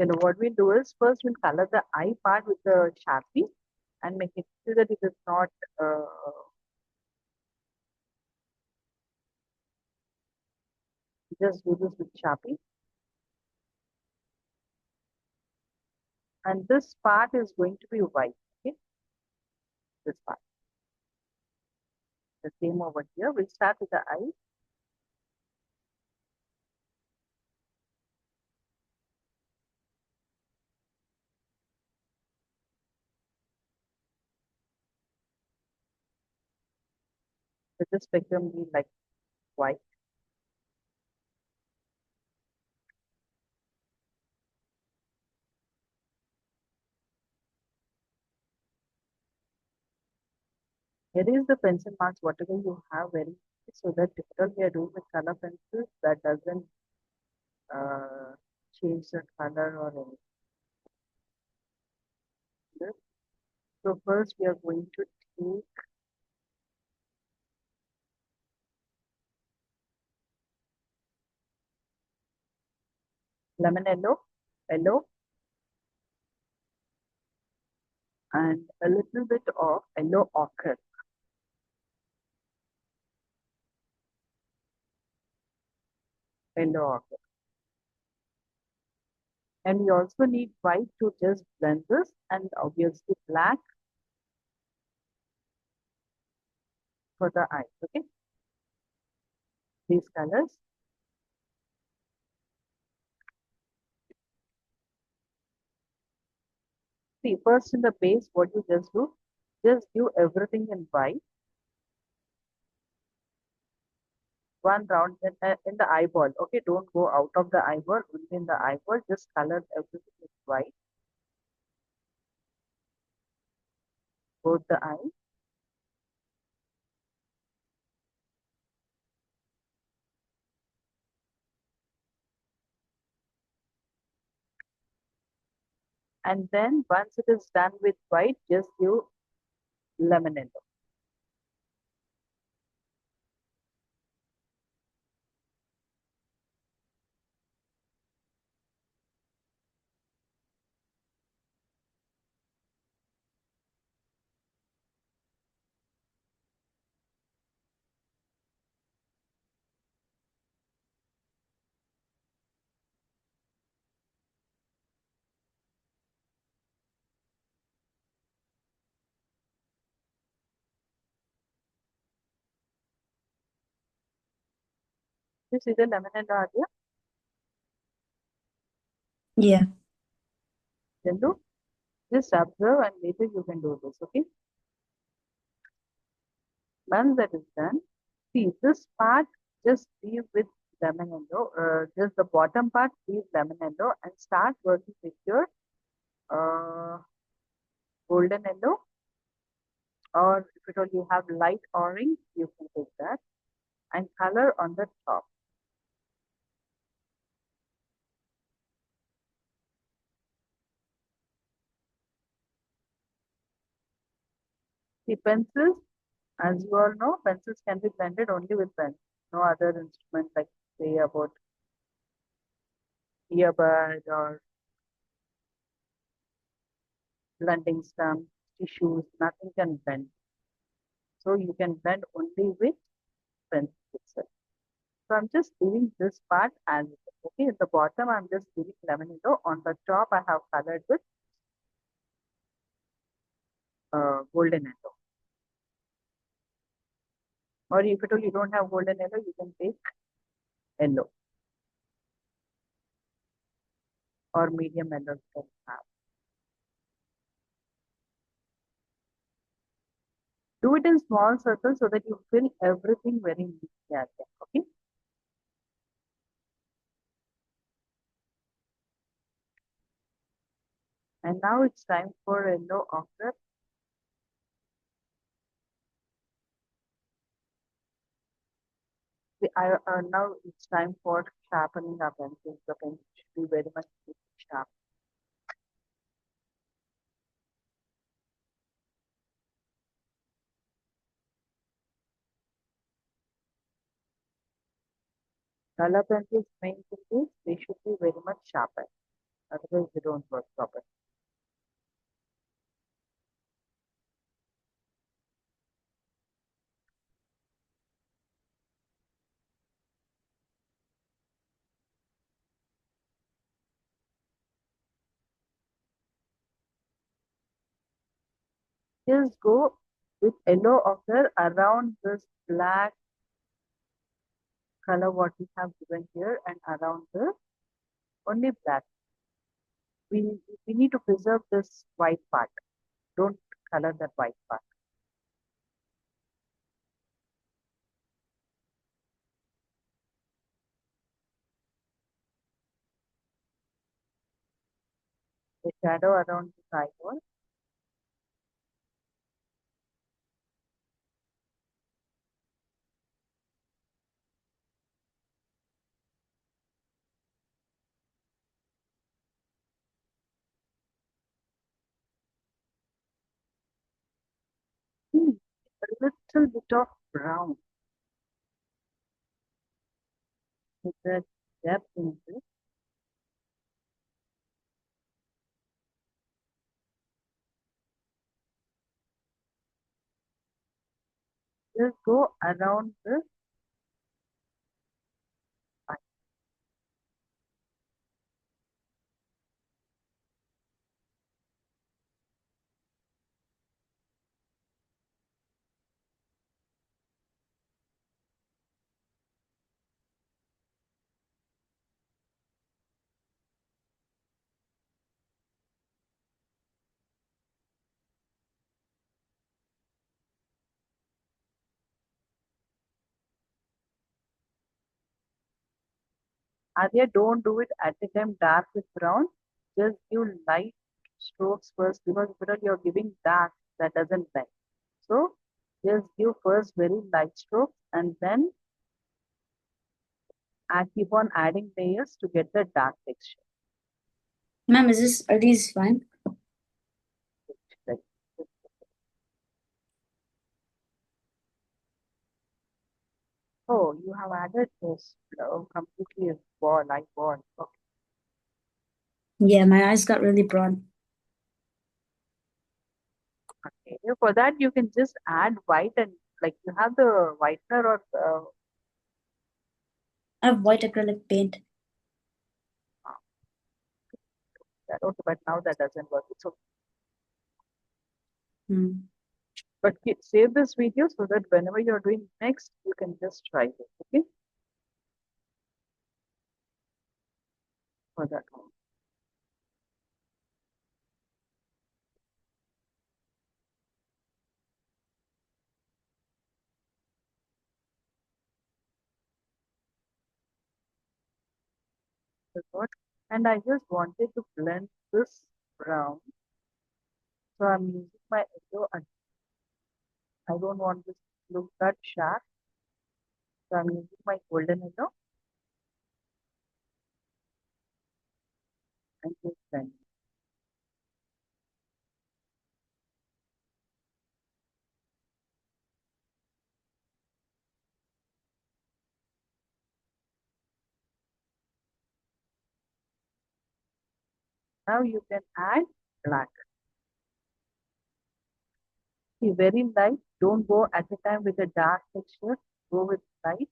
So what we'll do is first we'll color the eye part with the Sharpie and make it so that it is not uh, just do this with Sharpie. And this part is going to be white. Okay, this part. The same over here. We'll start with the eye. So this become be like white. Here is the pencil marks, whatever you have very so that difficult we are doing with color pencils that doesn't uh, change the color or anything. So first we are going to take lemon yellow, and a little bit of yellow ochre, yellow ochre. And we also need white to just blend this, and obviously black for the eyes. Okay, these colors. See, first in the base, what you just do everything in white. One round in the eyeball. Okay, don't go out of the eyeball, only in the eyeball. Just color everything with white, both the eyes. And then once it is done with white, just do lemon yellow. You see the lemon yellow idea? Yeah. Then do just observe and later you can do this. Okay. Once that is done, see this part just leave with lemon yellow. Just the bottom part leave lemon yellow and start working with your uh, golden yellow, or if at all you have light orange, you can take that and color on the top. See pencils, as you all know, pencils can be blended only with pen. No other instrument like say about earbud or blending stump, tissues, nothing can blend. So you can blend only with pencil itself. So I'm just leaving this part as it is. Okay, at the bottom I'm just leaving lemon yellow. On the top I have colored with golden yellow. Or if at all you don't have golden yellow, you can take yellow or medium yellow you can have. Do it in small circles so that you fill everything very neatly again. Okay. And now it's time for yellow ochre. Now it's time for sharpening our pencils. The pencil should be very much sharp. Color pencils main thing is they should be very much sharpened. Otherwise, they don't work properly. Just go with yellow ochre around this black color what we have given here and around the only black. We need to preserve this white part. Don't color that white part. The shadow around the eyeball. Hmm, a little bit of brown with the depth in it. Just go around the eye. Arya, don't do it at the time dark with brown. Just give light strokes first because if you're giving dark, that doesn't blend. So just give first very light strokes and then keep on adding layers to get the dark texture. Ma'am, are these fine? Like, oh, you have added this completely ball, light ball. Yeah, my eyes got really broad. Okay. For that, you can just add white and like you have the whitener or I have white acrylic paint. that. Okay, but now that doesn't work. So, Hmm. but save this video so that whenever you're doing next, you can just try it. Okay, for that one. That's what. And I just wanted to blend this brown. So I'm using my yellow and I don't want this to look that sharp. So I'm using my golden yellow and just blend. Now you can add black. See, very light. Don't go at the time with a dark texture. Go with light.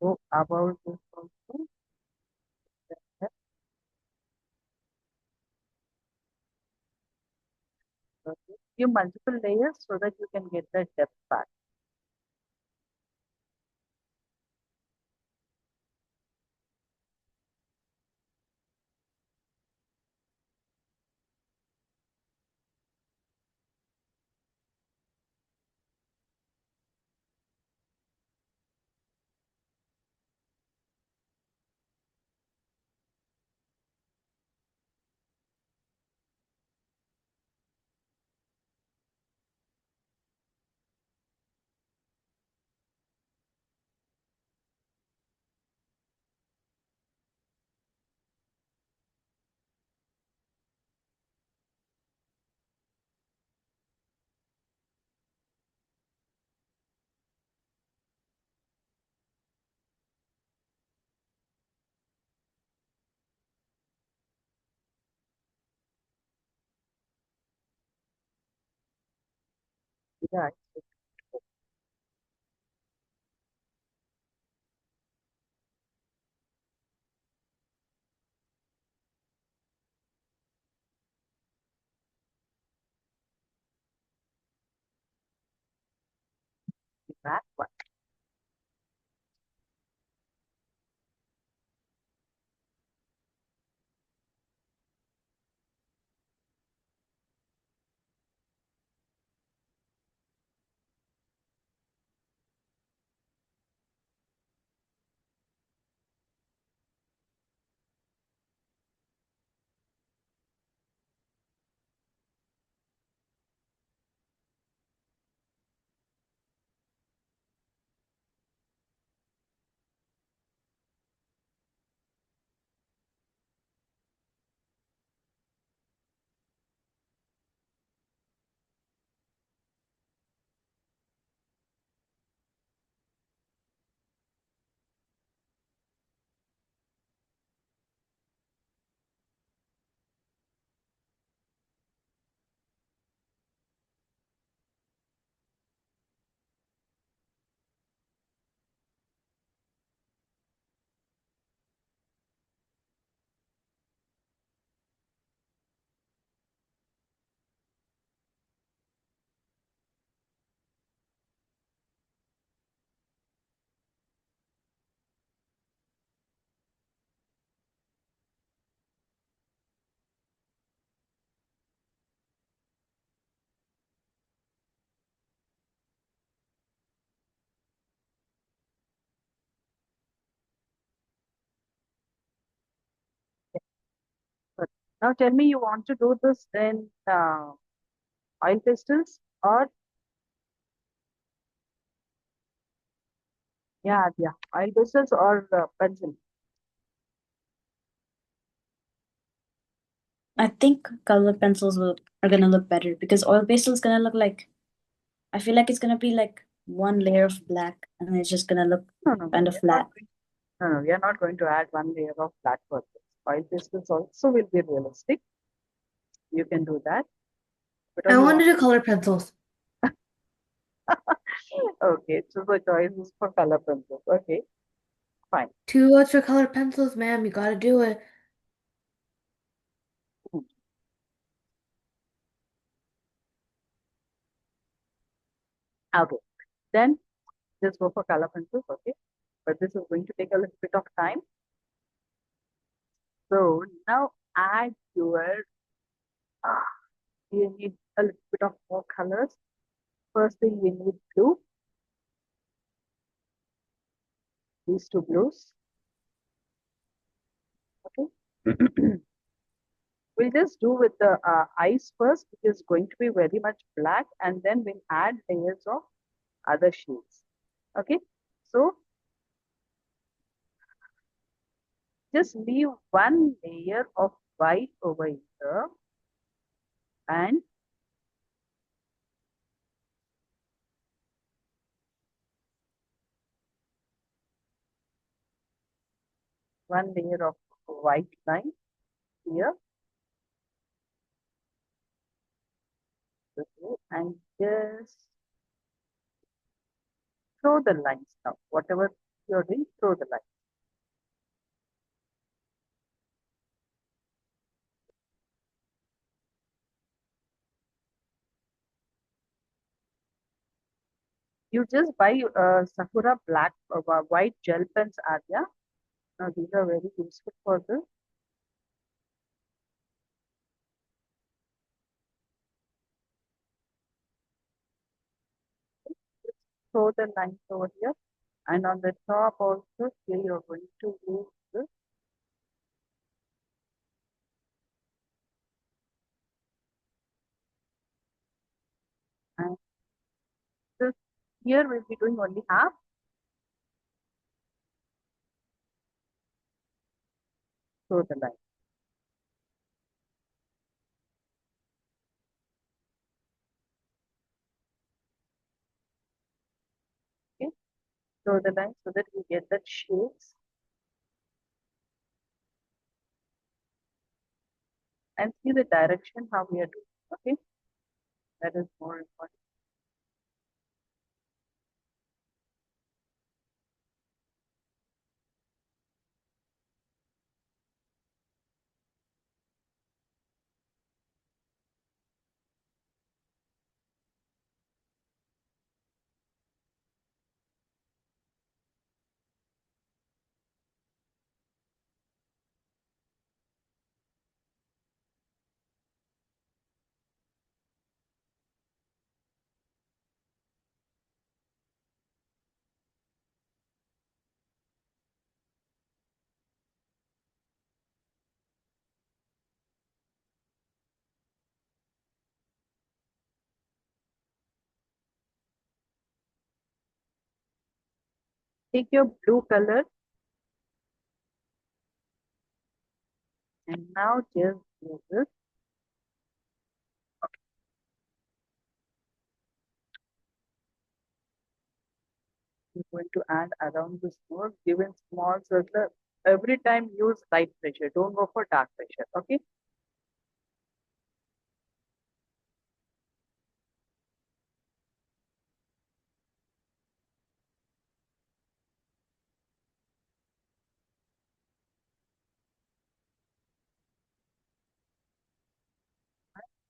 Go about this also. Give multiple layers so that you can get the depth part. Yeah, it's that one. Good. Now tell me, you want to do this in oil pastels or yeah, oil pastels or pencil? I think color pencils are gonna look better because oil pastel is gonna look like, I feel like it's gonna be like one layer of black and it's just gonna look No, no, no. kind We of are not flat. going. No, no, we are not going to add one layer of black for this. Oil pastels also will be realistic. You can do that. But I you want to want. do color pencils. Okay, so the choice is for color pencils. Okay, fine. Two votes for color pencils, ma'am. You gotta do it. Hmm. Okay, then just go for color pencils. Okay, but this is going to take a little bit of time. So now add your. Uh, you need a little bit of more colors. First thing we need blue. These two blues. Okay. We'll just do with the eyes first, which is going to be very much black, and then we'll add layers of other shades. Okay. So just leave one layer of white over here and one layer of white line here. Okay, and just throw the lines now. Whatever you're doing, throw the lines. You just buy Sakura black white gel pens, Arya. Now these are very useful for this. Just throw the lines over here. And on the top also, here you're going to use this. And this here we'll be doing only half. Throw the line. Okay. Throw the line so that we get that shapes. And see the direction how we are doing. Okay. That is more important. take your blue color and now just use this. You're going to add around this nose, give in small circle. Every time use light pressure. Don't go for dark pressure. Okay.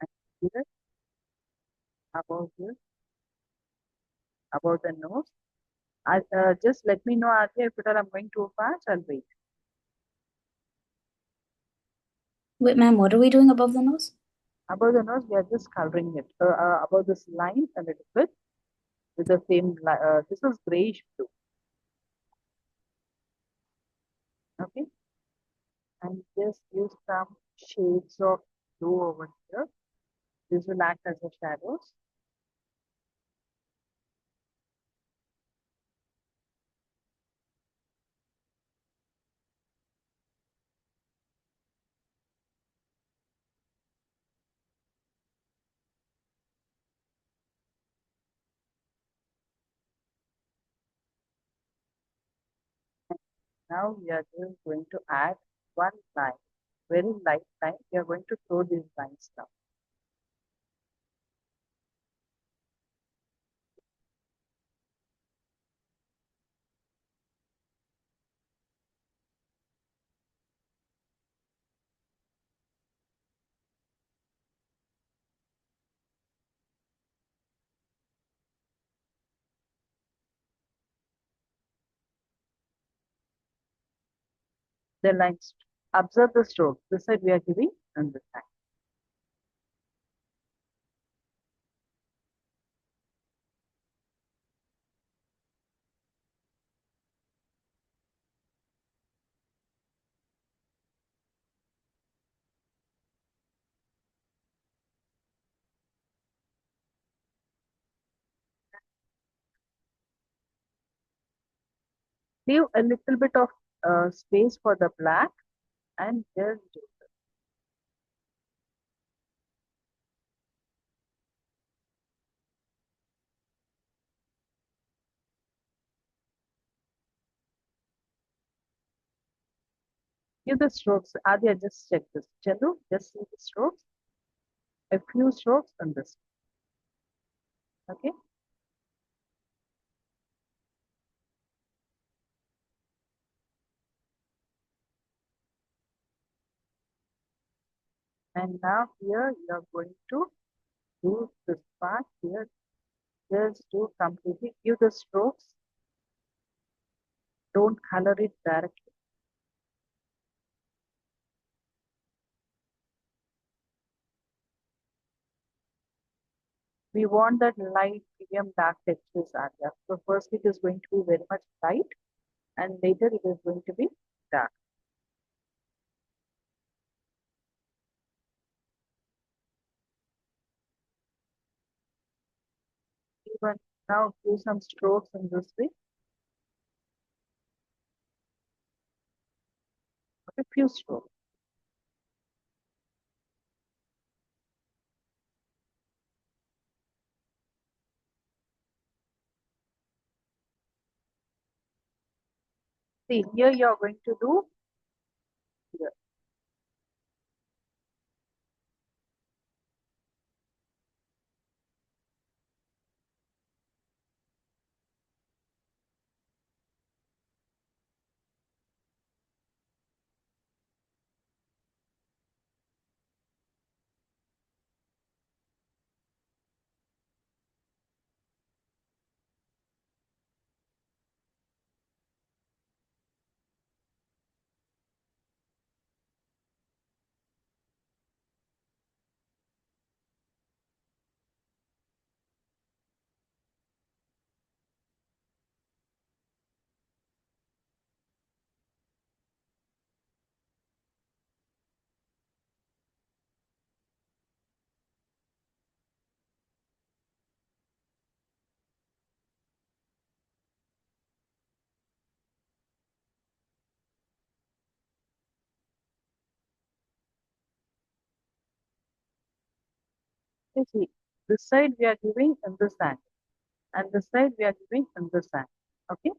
And here about this, about the nose. Just let me know, Adya, if at all I'm going too fast, I'll wait. Wait, ma'am, what are we doing above the nose? Above the nose, we are just coloring it. Above this line a little bit with the same, this is grayish blue. Okay. And just use some shades of blue over here. This will act as a shadows. Now we are just going to add one line, very light line. We are going to throw these lines down. The lines. Observe the stroke. This side we are giving and this side. Leave a little bit of space for the black and just do this. Give the strokes. Adya, just check this. Chandu, just see the strokes. A few strokes on this. Okay. And now here you are going to do this part here. Just do completely. Give the strokes. Don't color it directly. We want that light, medium, dark textures, Adya. So first it is going to be very much light and later it is going to be dark. Even now do some strokes in this way. A few strokes. See, here you are going to do here. Okay, see, this side we are giving in this angle, and this side we are giving in this angle. Okay,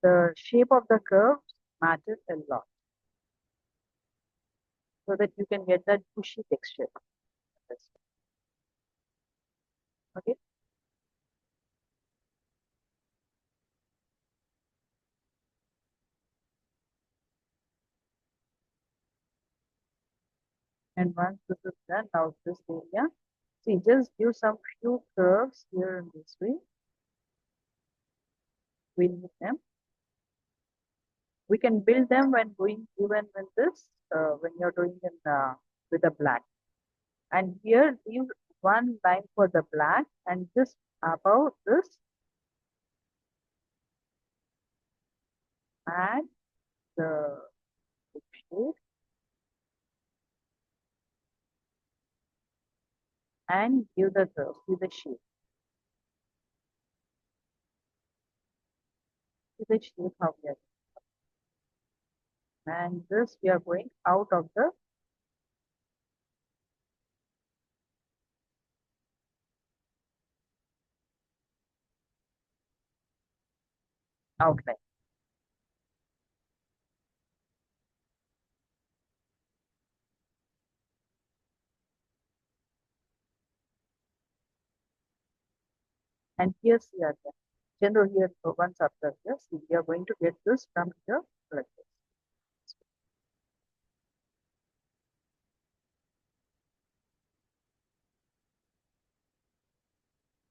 the shape of the curve matters a lot, so that you can get that bushy texture. Okay, and once this is done, now this area, see, just give some few curves here in this way. We need them. We can build them when going even with this, when you're doing in with the black. And here leave one line for the black, and just above this add the shade and give the curve, see the shape. See the shape how we are. And this we are going out of the outline. And here see again. General here once after this, we are going to get this from here like this.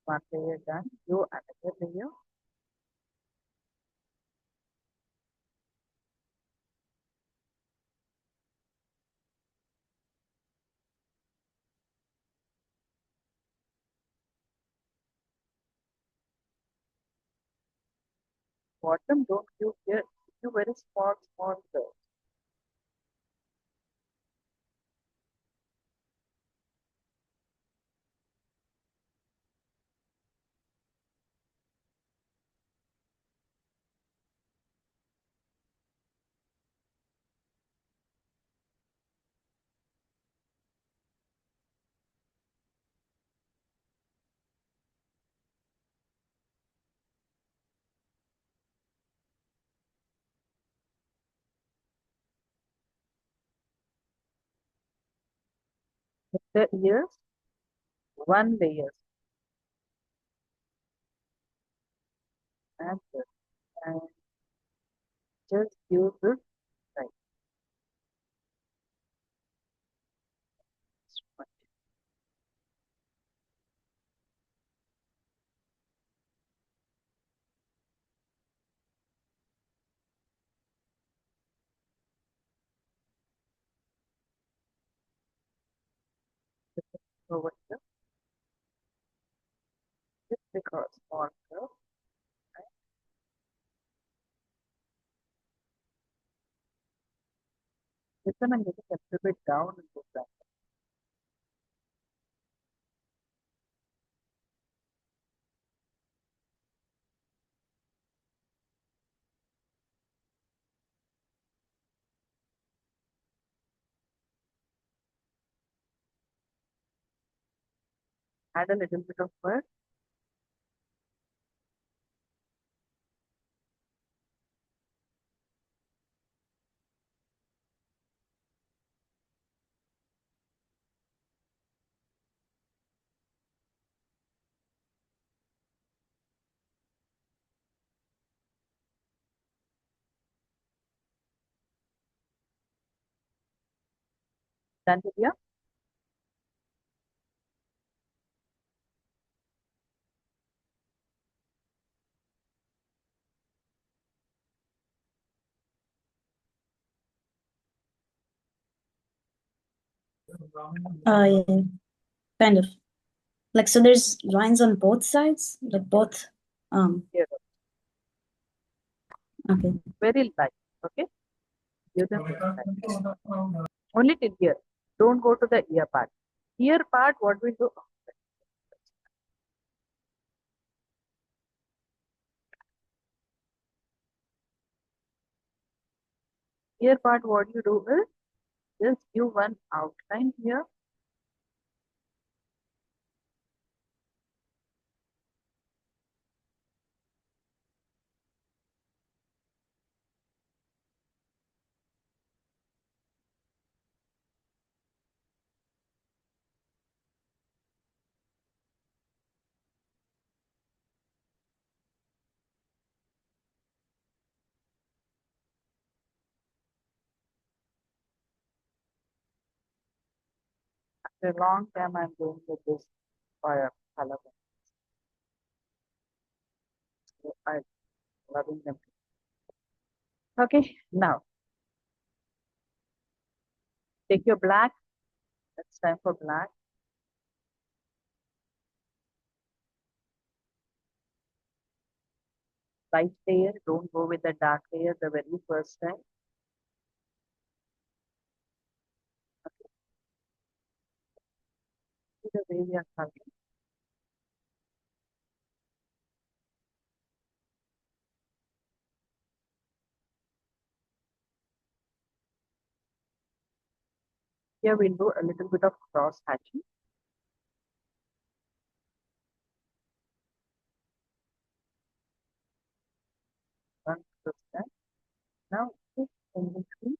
One layer done, do another layer. Bottom don't give here, give very small, small curve. The ears, one layer, and this, and just give this right. Over here, just because small curve, this one I'm getting a little bit down in this side. Add a little bit of work. Done, Divya? Yeah, kind of. Like, so there's lines on both sides, like both. Here, Okay. very light. Okay, give them very light. Only till here. Don't go to the ear part. Ear part, what we do? Ear part, what you do is just give one outline here. After a long time, I'm going with this fire color. So I'm loving them. Okay, now take your black. It's time for black. Light layer. Don't go with the dark layer the very first time. See the way we are coloring. Here we'll do a little bit of cross hatching. One first time. Now in between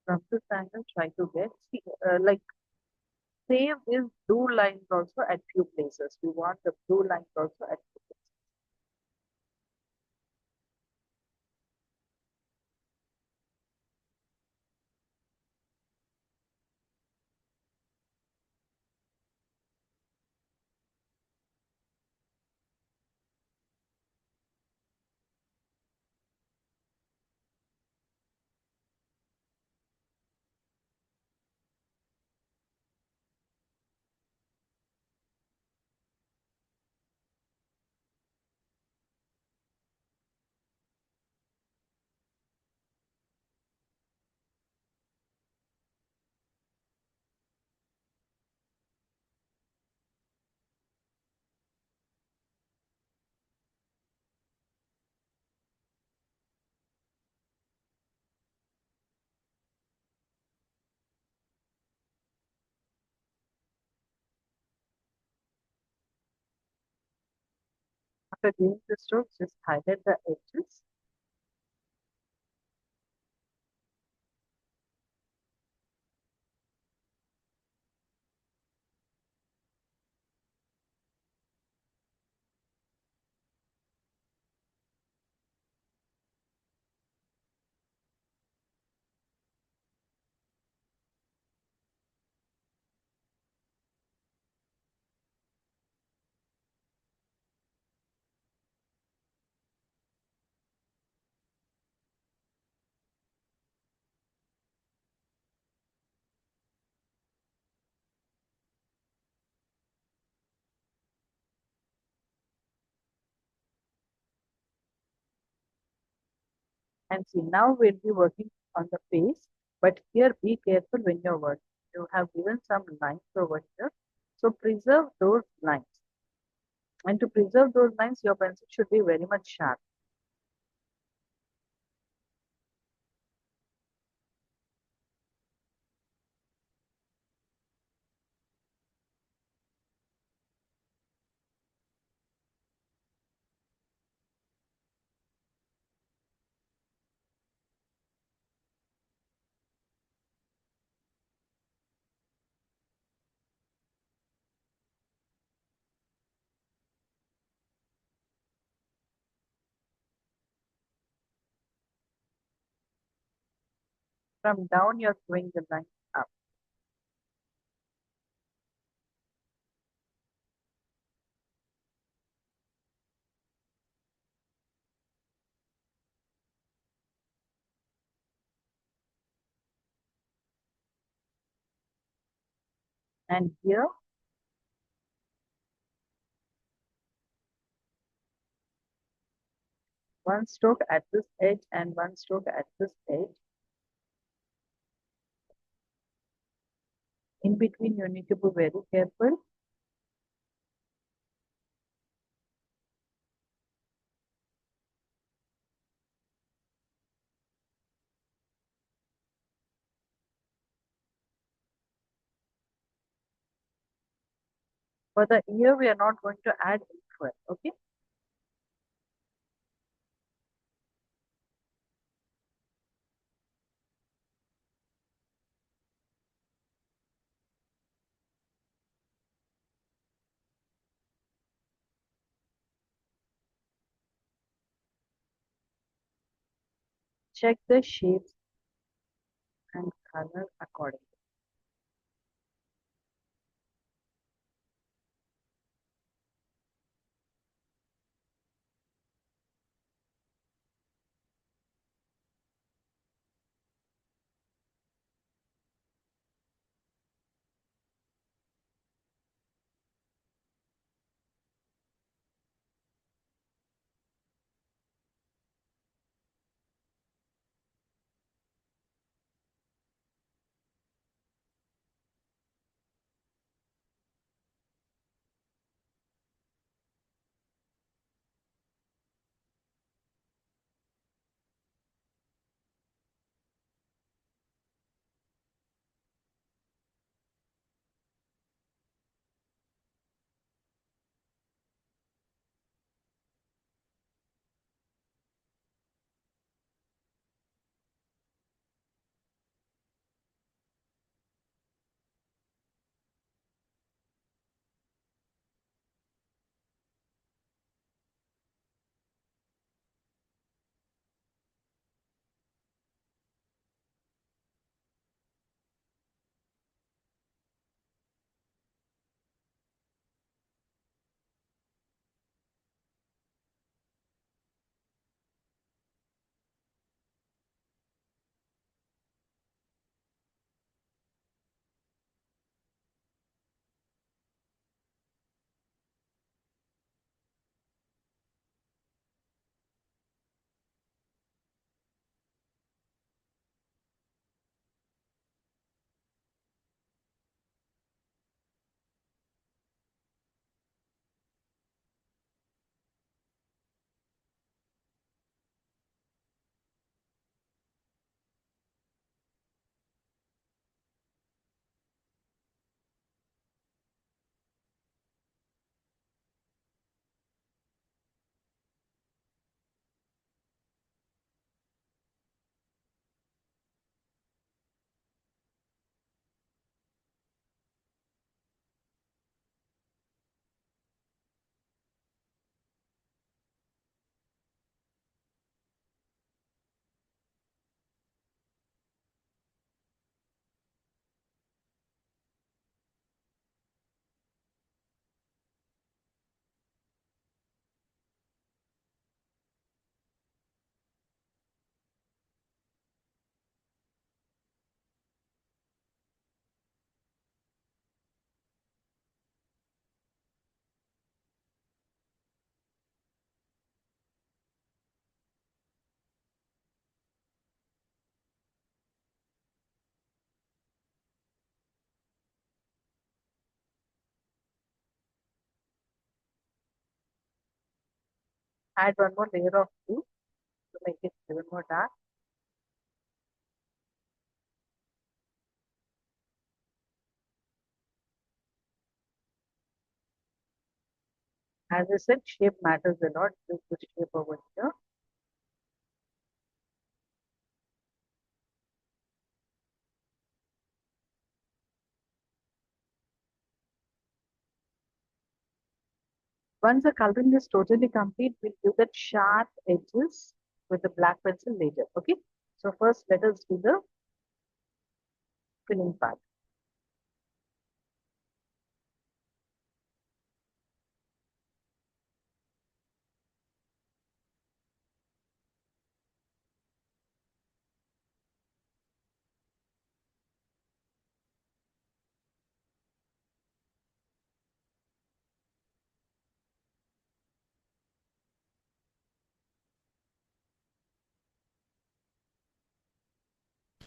from this angle, try to get see, like save these blue lines also at few places. We want the blue lines also at few places. After doing the strokes, just highlight the edges. And see, now we'll be working on the face, but here be careful when you're working. You have given some lines over here, so preserve those lines. And to preserve those lines, your pencil should be very much sharp. From down, you're throwing the line up. And here, one stroke at this edge and one stroke at this edge. In between, you need to be very careful. For the ear, we are not going to add ink. Okay. Check the shapes and color accordingly. Add one more layer of blue to make it even more dark. As I said, shape matters a lot. This is the shape over here. Once the coloring is totally complete, we'll do the sharp edges with the black pencil later. Okay. So first, let us do the filling part.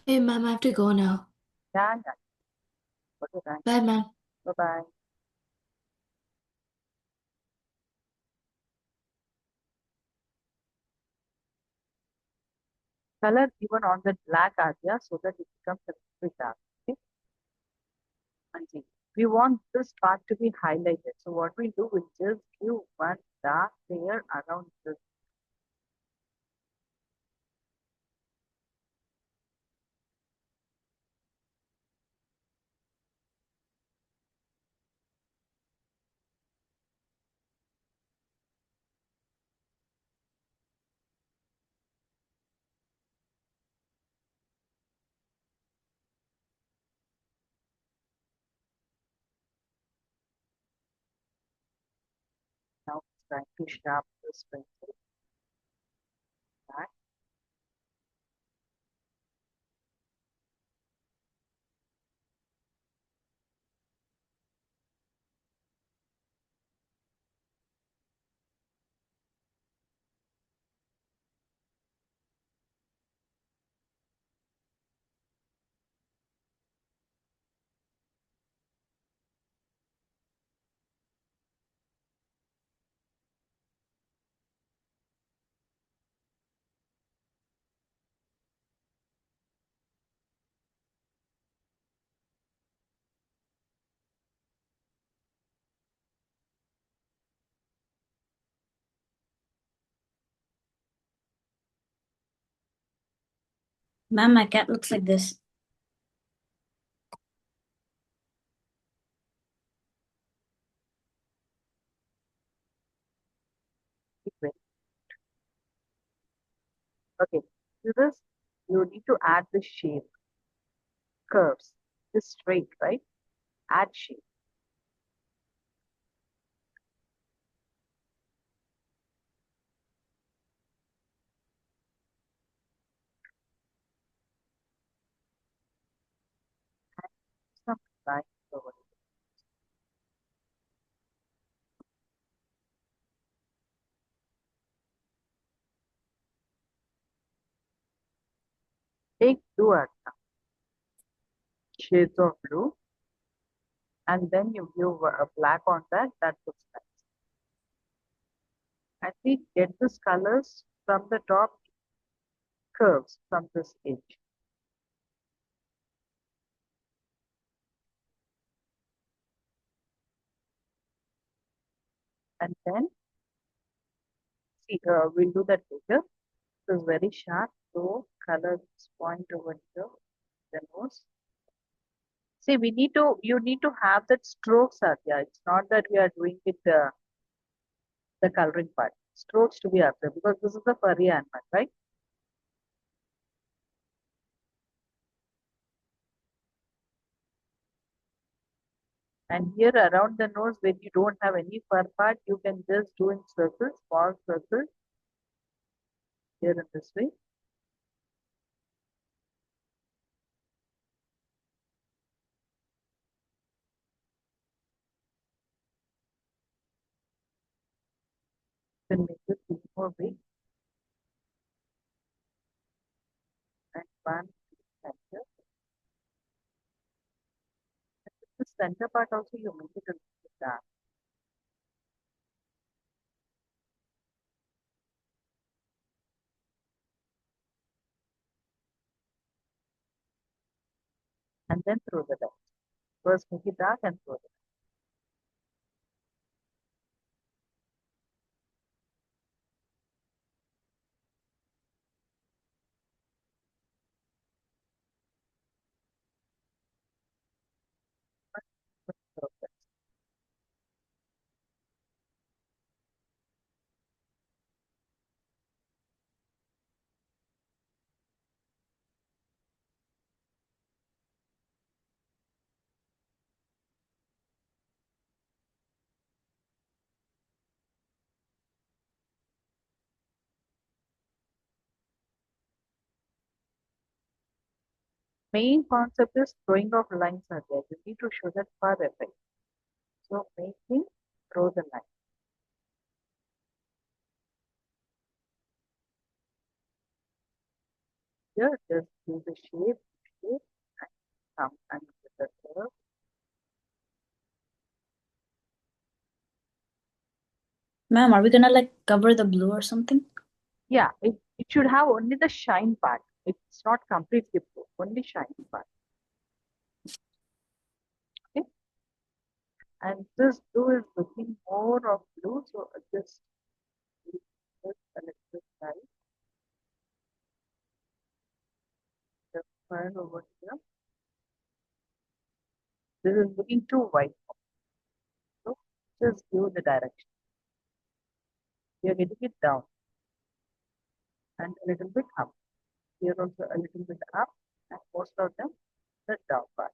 Hey, ma'am, I have to go now. Yeah, yeah. Okay, Bye, ma'am. bye bye. Color even on the black area so that it becomes a little bit dark. Okay. And see. We want this part to be highlighted. So what we do, we just give one dark layer around this. Now it's trying to sharpen this pencil back. Ma'am, my cat looks like this. Okay, to this, you need to add the shape, curves, this straight, right? Add shape. Some lines over it. Take two shades of blue, and then you give a black on that. That looks nice. And we get these colors from the top curves from this edge. And then see, we'll do that later. This is very sharp, so color this point over here, the nose. See, you need to have that strokes, Satya. It's not that we are doing it the coloring part. Strokes to be observed because this is the furry animal, right? And here around the nose, when you don't have any fur part, you can just do in circles, small circles, here in this way. You can make it a little more big. And one center. The center part also you make it a little bit dark. And then throw the light. First make it dark and throw the light. Perfect. Main concept is throwing of lines are there. You need to show that far effect. So making throw the line. Here just do the shape, and come and give the curve. Ma'am, are we gonna like cover the blue or something? Yeah, it should have only the shine part. It's not completely blue, only shine part. Okay. And this blue is looking more of blue, so I just leave this a little bit light. Just file over here. This is looking too white, so just give the direction. We are getting it down and a little bit up. Here also a little bit up, and most of them the down part.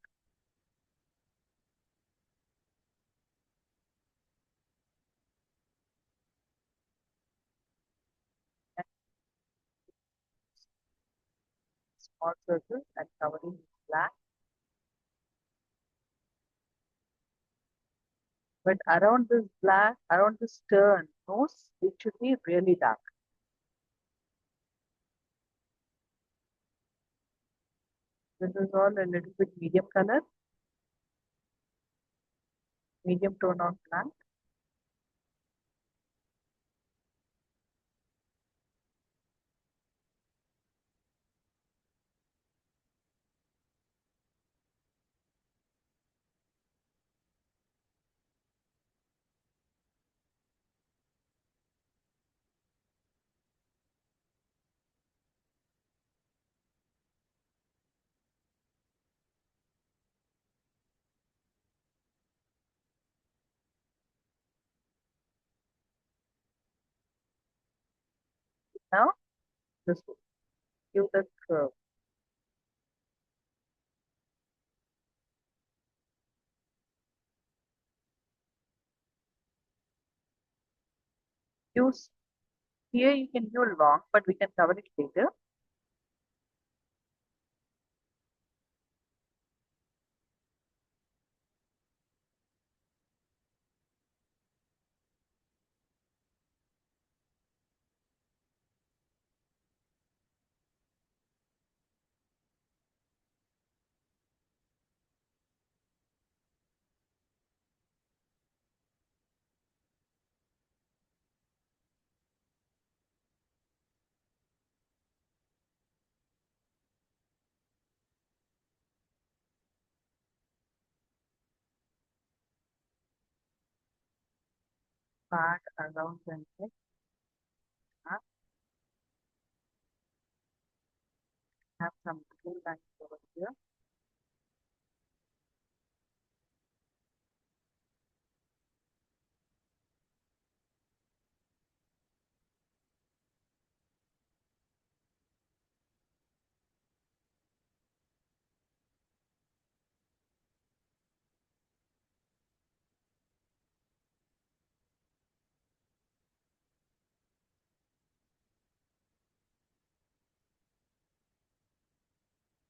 And small circles and covering with black. But around this black, around this turn nose, it should be really dark. This is all a little bit medium color, medium tone of black. Now, this will give the curve. Use here you can do long, but we can cover it later. Part around the neck. Have some blue lines over here.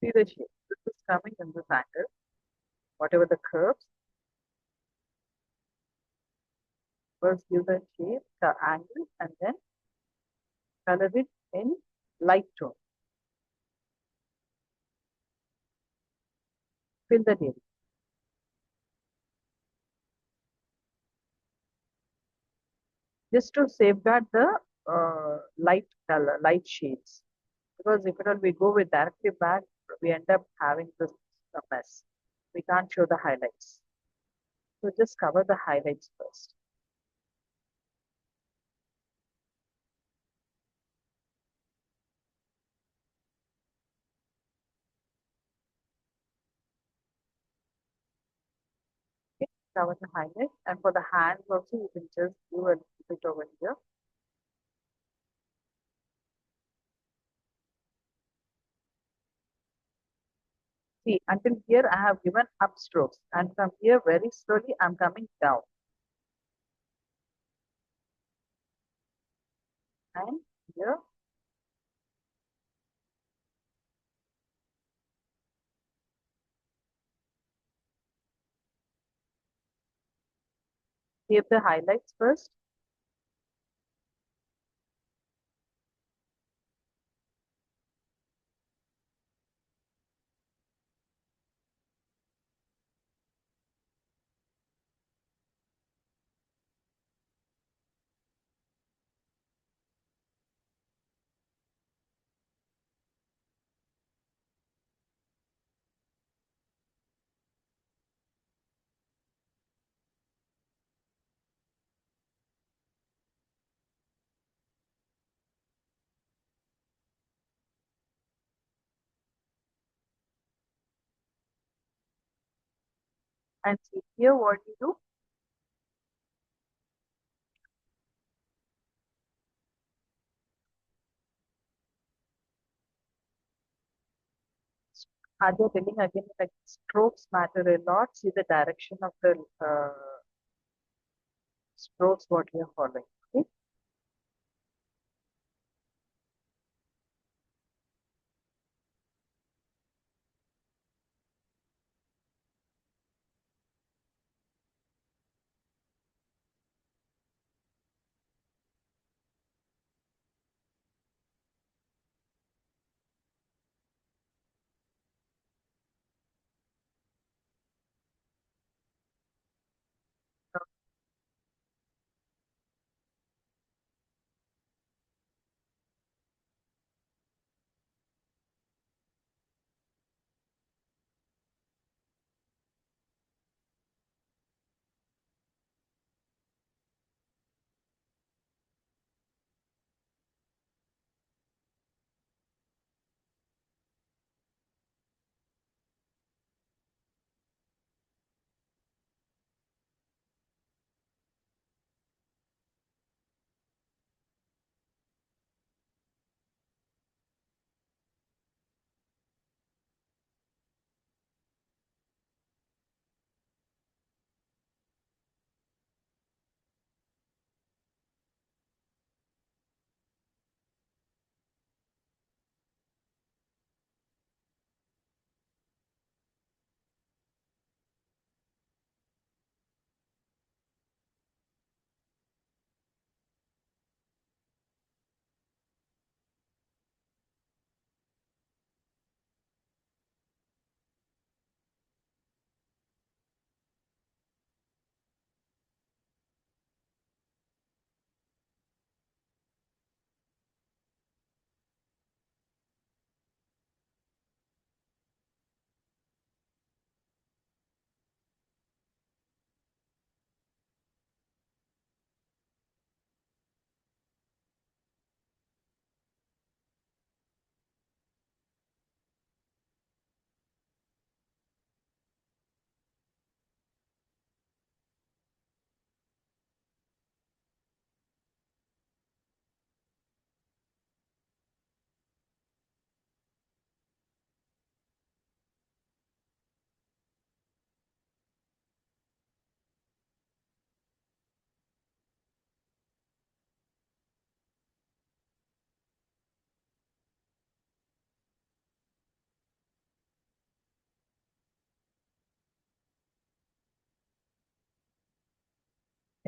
See the shape. This is coming in this angle. Whatever the curves, first give the shape, the angle, and then color it in light tone. Fill the area. Just to safeguard the light color, light shades. Because if at all we go with directly back, we end up having this mess. We can't show the highlights. So just cover the highlights first. Okay, cover the highlights. And for the hands also, you can just do a little bit over here. See, until here I have given up strokes, and from here very slowly I'm coming down. And here, give the highlights first. And see here what you do. Are they telling again like strokes matter a lot? See the direction of the strokes what you are following. Okay.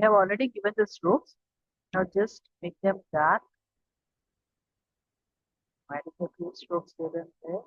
I have already given the strokes. Now just make them dark. Adding a few strokes here and there.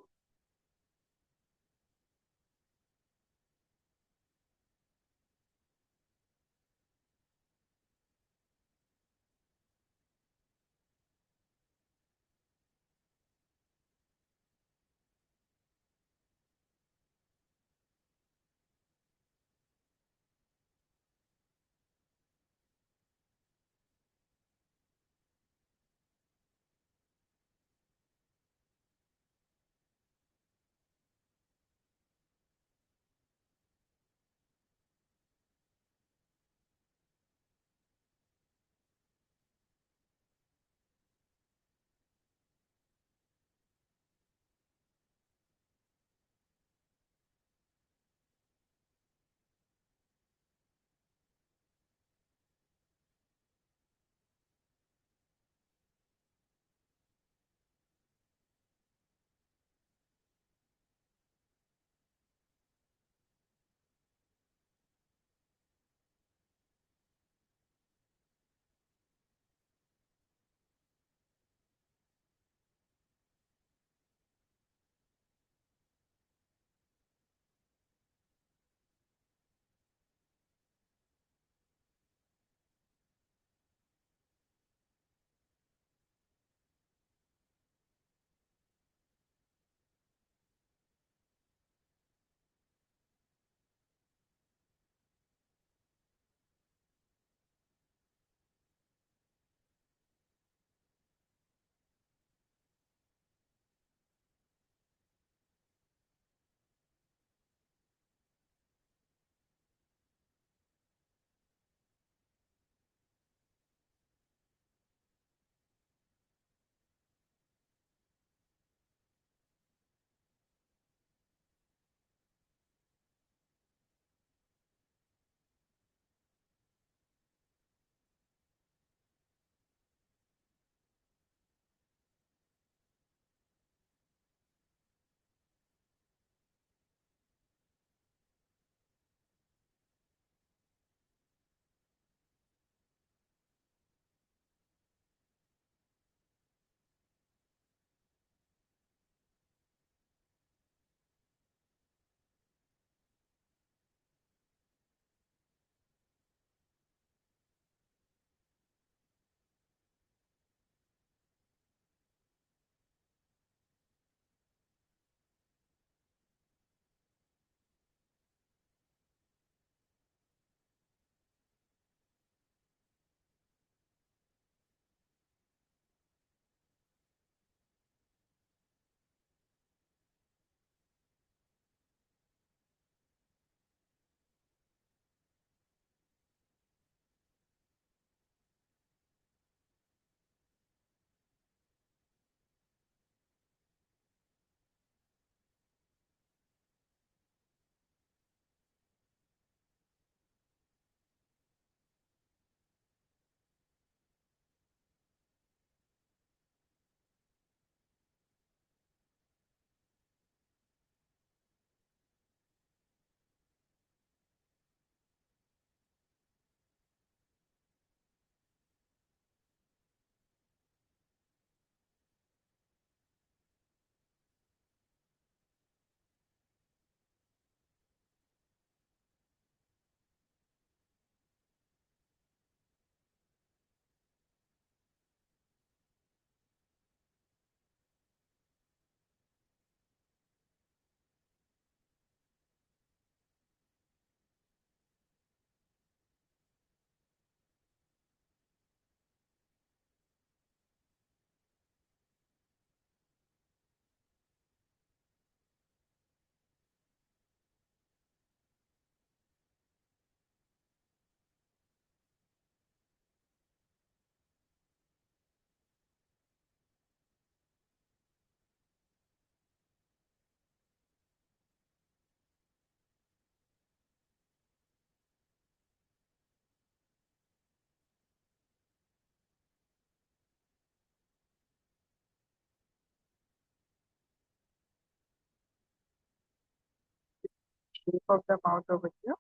shape of the mouth over here?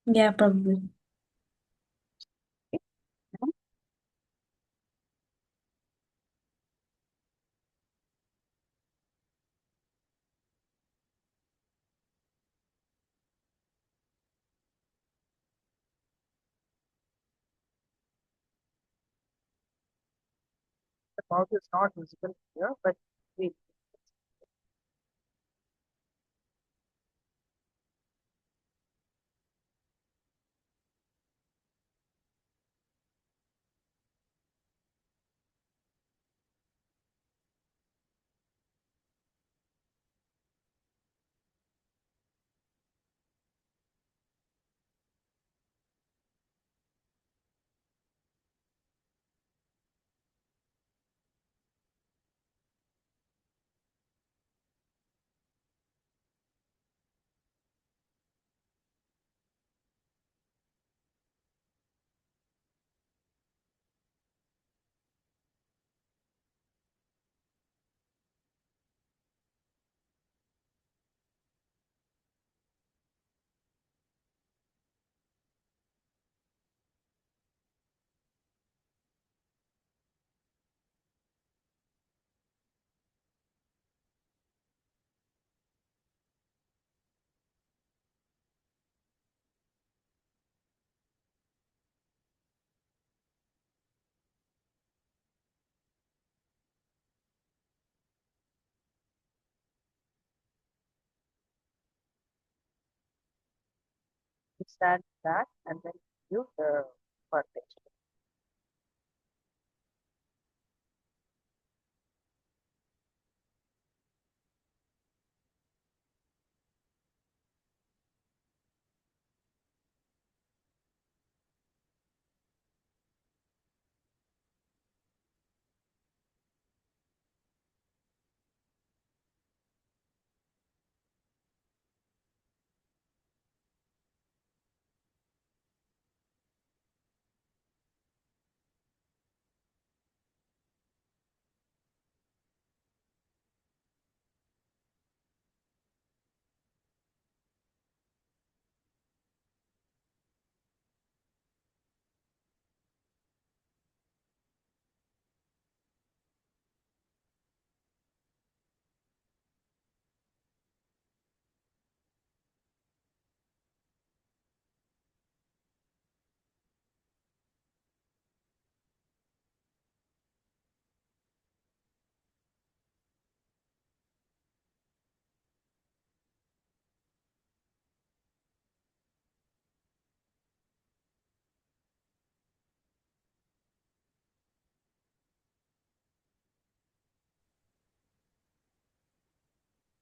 Yeah, probably. Okay. Now, the mouth is not visible here, but wait. You stand that and then you the fur texture.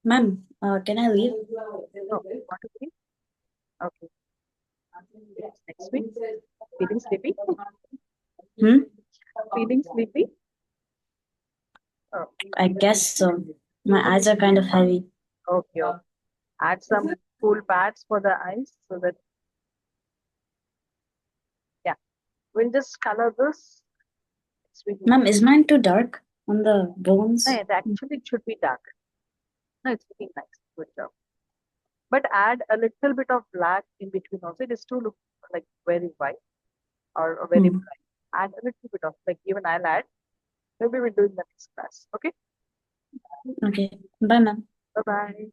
Ma'am, can I leave? No, want to see? Okay. It's next week. Feeling sleepy? Hmm? Feeling sleepy? Oh, I guess so. My eyes are kind of heavy. okay, okay. Add some cool pads for the eyes so that, yeah, we'll just color this next week. Ma'am, is mine too dark on the bones? No, it actually should be dark. No, it's looking nice. Good job. But add a little bit of black in between also. It is to look like very white or very Hmm. bright. Add a little bit of, like, even I'll add. Maybe we'll do in the next class. Okay. Okay. Bye, ma'am. Bye bye.